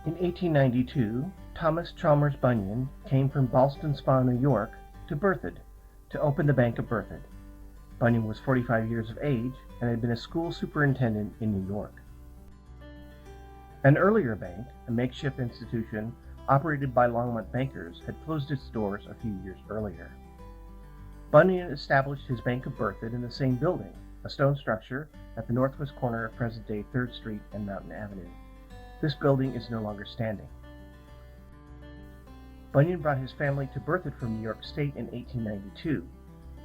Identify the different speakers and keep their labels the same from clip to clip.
Speaker 1: In 1892, Thomas Chalmers Bunyan came from Ballston Spa, New York, to Berthoud to open the Bank of Berthoud. Bunyan was 45 years of age and had been a school superintendent in New York. An earlier bank, a makeshift institution operated by Longmont bankers, had closed its doors a few years earlier. Bunyan established his Bank of Berthoud in the same building, a stone structure at the northwest corner of present-day 3rd Street and Mountain Avenue. This building is no longer standing. Bunyan brought his family to Berthoud from New York State in 1892.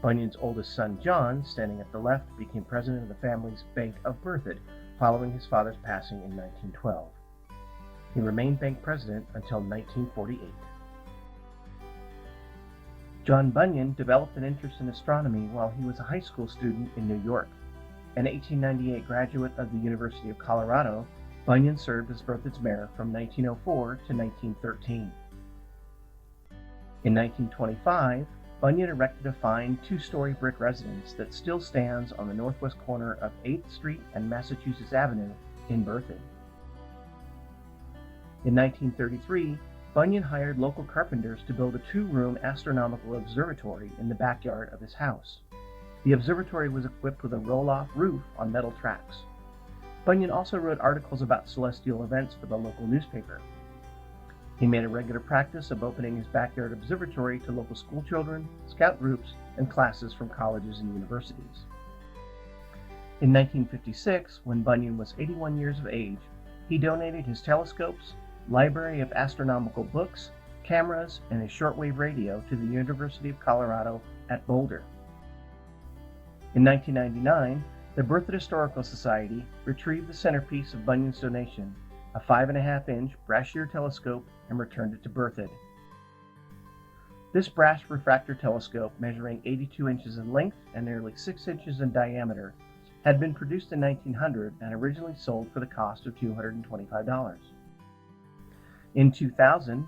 Speaker 1: Bunyan's oldest son, John, standing at the left, became president of the family's Bank of Berthoud following his father's passing in 1912. He remained bank president until 1948. John Bunyan developed an interest in astronomy while he was a high school student in New York. An 1898 graduate of the University of Colorado, Bunyan served as Berthoud's mayor from 1904 to 1913. In 1925, Bunyan erected a fine 2-story brick residence that still stands on the northwest corner of 8th Street and Massachusetts Avenue in Berthoud. In 1933, Bunyan hired local carpenters to build a 2-room astronomical observatory in the backyard of his house. The observatory was equipped with a roll-off roof on metal tracks. Bunyan also wrote articles about celestial events for the local newspaper. He made a regular practice of opening his backyard observatory to local school children, scout groups, and classes from colleges and universities. In 1956, when Bunyan was 81 years of age, he donated his telescopes, library of astronomical books, cameras, and a shortwave radio to the University of Colorado at Boulder. In 1999, the Berthoud Historical Society retrieved the centerpiece of Bunyan's donation, a 5.5-inch Brashear telescope, and returned it to Berthoud. This brass refractor telescope, measuring 82 inches in length and nearly 6 inches in diameter, had been produced in 1900 and originally sold for the cost of $225. In 2000,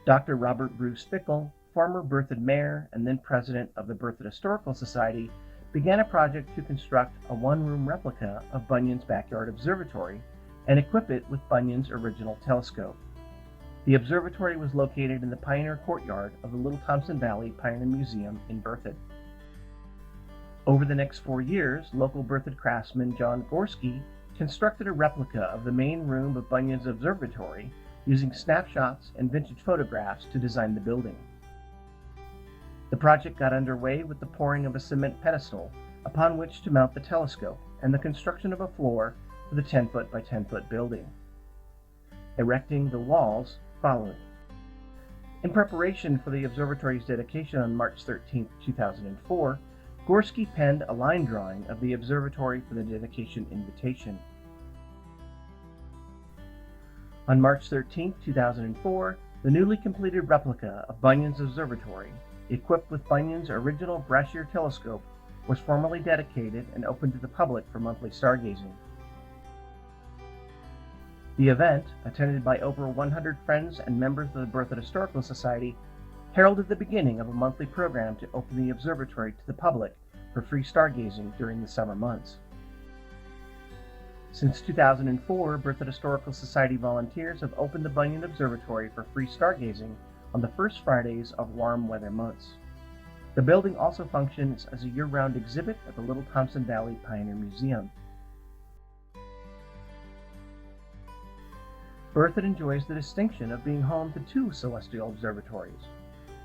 Speaker 1: Dr. Robert Bruce Fickle, former Berthoud mayor and then president of the Berthoud Historical Society, began a project to construct a 1-room replica of Bunyan's backyard observatory and equip it with Bunyan's original telescope. The observatory was located in the Pioneer Courtyard of the Little Thompson Valley Pioneer Museum in Berthoud. Over the next 4 years, local Berthoud craftsman John Gorski constructed a replica of the main room of Bunyan's observatory using snapshots and vintage photographs to design the building. The project got underway with the pouring of a cement pedestal upon which to mount the telescope and the construction of a floor for the 10-foot by 10-foot building. Erecting the walls followed. In preparation for the observatory's dedication on March 13, 2004, Gorski penned a line drawing of the observatory for the dedication invitation. On March 13, 2004, the newly completed replica of Bunyan's observatory, equipped with Bunyan's original Brashear telescope, was formally dedicated and opened to the public for monthly stargazing. The event, attended by over 100 friends and members of the Berthoud Historical Society, heralded the beginning of a monthly program to open the observatory to the public for free stargazing during the summer months. Since 2004, Berthoud Historical Society volunteers have opened the Bunyan Observatory for free stargazing on the first Fridays of warm weather months. The building also functions as a year-round exhibit at the Little Thompson Valley Pioneer Museum. Berthoud enjoys the distinction of being home to 2 celestial observatories,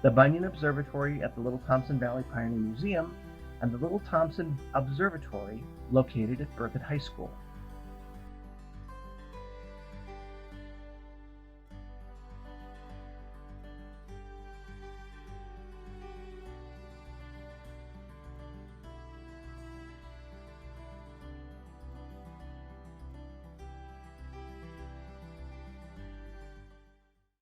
Speaker 1: the Bunyan Observatory at the Little Thompson Valley Pioneer Museum and the Little Thompson Observatory located at Berthoud High School.